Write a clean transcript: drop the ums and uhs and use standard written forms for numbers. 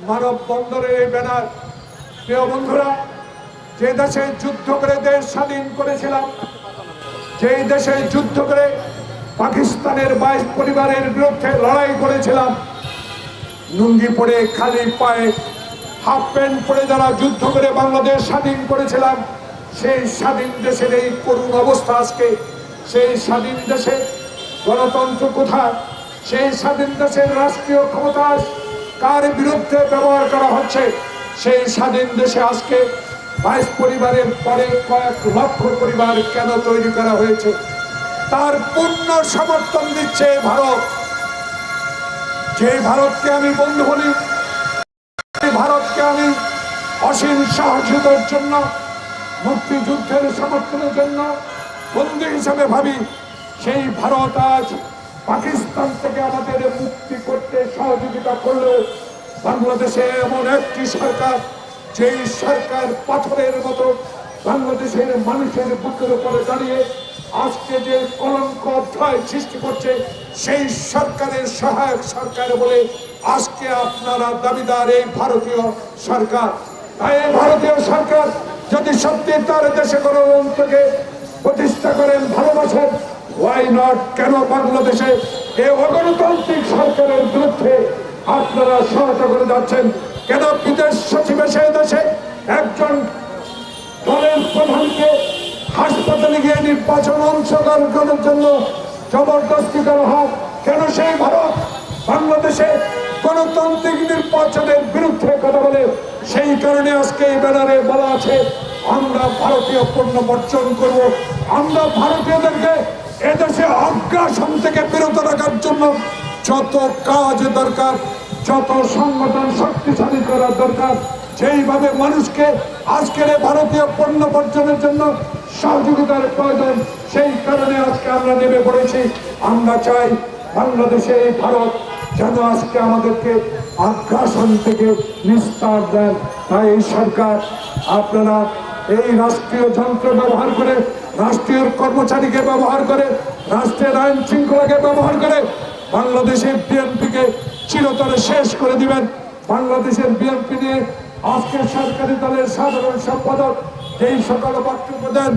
মানববন্ধনের এই ব্যানার। প্রিয় বন্ধুরা, যে দেশে যুদ্ধ করে দেশ স্বাধীন করেছিলাম, যেই দেশে যুদ্ধ করে পাকিস্তানের 22 পরিবারের বিরুদ্ধে লড়াই করেছিলাম, লুঙ্গি পরে খালি পায়ে হাফ প্যান্ট পরে যারা যুদ্ধ করে বাংলাদেশ স্বাধীন করেছিলাম, সেই স্বাধীন দেশের এই করুণ অবস্থা আজকে। সেই স্বাধীন দেশে গণতন্ত্র কোথায়? সেই স্বাধীন দেশের রাষ্ট্রীয় ক্ষমতা কার বিরুদ্ধে ব্যবহার করা হচ্ছে? সেই স্বাধীন দেশে আজকে 22 পরিবারের পরে কয়েক লক্ষ পরিবার কেন তৈরি করা হয়েছে? তার পূর্ণ সমর্থন দিচ্ছে ভারত। যে ভারতকে আমি বন্ধু বলি, ভারতকে আমি অসীম সাহসিকতার জন্য, মুক্তিযুদ্ধের সমর্থনের জন্য বন্ধু হিসাবে ভাবি, সেই ভারত আজ পাকিস্তান থেকে আমাদের মুক্তি করতে সহযোগিতা করলেও বাংলাদেশে এমন একটি সরকার, যেই সরকার পাথরের মতো বাংলাদেশের মানুষের বুকের উপরে দাঁড়িয়ে আজকে যে কলঙ্ক অধ্যায় সৃষ্টি করছে, সেই সরকারের সহায়ক সরকার বলে আজকে আপনারা দাবিদার এই ভারতীয় সরকার। তাই এই ভারতীয় সরকার যদি সত্যি তার দেশে গণতন্ত্রকে প্রতিষ্ঠা করেন, ভালোবাসেন, ওয়াই নট, কেন বাংলাদেশে এই অগণতান্ত্রিক সরকারের বিরুদ্ধে আপনারা সহায়তা করে যাচ্ছেন? কেন বিদেশ সচিব এসে দেশে একজন দলের প্রধানকে হাসপাতালে গিয়ে নির্বাচন অংশগ্রহণ করার জন্য জবরদস্তি করা হয়? কেন সেই ভারত বাংলাদেশে গণতান্ত্রিক নির্বাচনের বিরুদ্ধে কথা বলে? সেই কারণে আজকে এই ব্যানারে বলা আছে, আমরা ভারতীয় পণ্য বর্জন করব। আমরা ভারতীয়দেরকে এদেশে আগ্রাসন থেকে বিরত রাখার জন্য যত কাজ দরকার, যত সংগঠন শক্তিশালী করার দরকার, যেইভাবে মানুষকে আজকের ভারতীয় পণ্য বর্জনের জন্য সহযোগিতার প্রয়োজন, সেই কারণে আজকে আমরা নেমে পড়েছি। আমরা চাই বাংলাদেশে এই ভারত যেন আজকে আমাদেরকে আগ্রাসন থেকে নিস্তার দেন। তাই এই সরকার, আপনারা এই রাষ্ট্রীয় যন্ত্র ব্যবহার করে, রাষ্ট্রীয় কর্মচারীকে ব্যবহার করে, রাষ্ট্রের আইন শৃঙ্খলাকে ব্যবহার করে বাংলাদেশের বিএনপিকে চিরতরে শেষ করে দিবেন। বাংলাদেশের বিএনপি নিয়ে আজকের সরকারি দলের সাধারণ সম্পাদক যেই সকালে বক্তব্য দেন,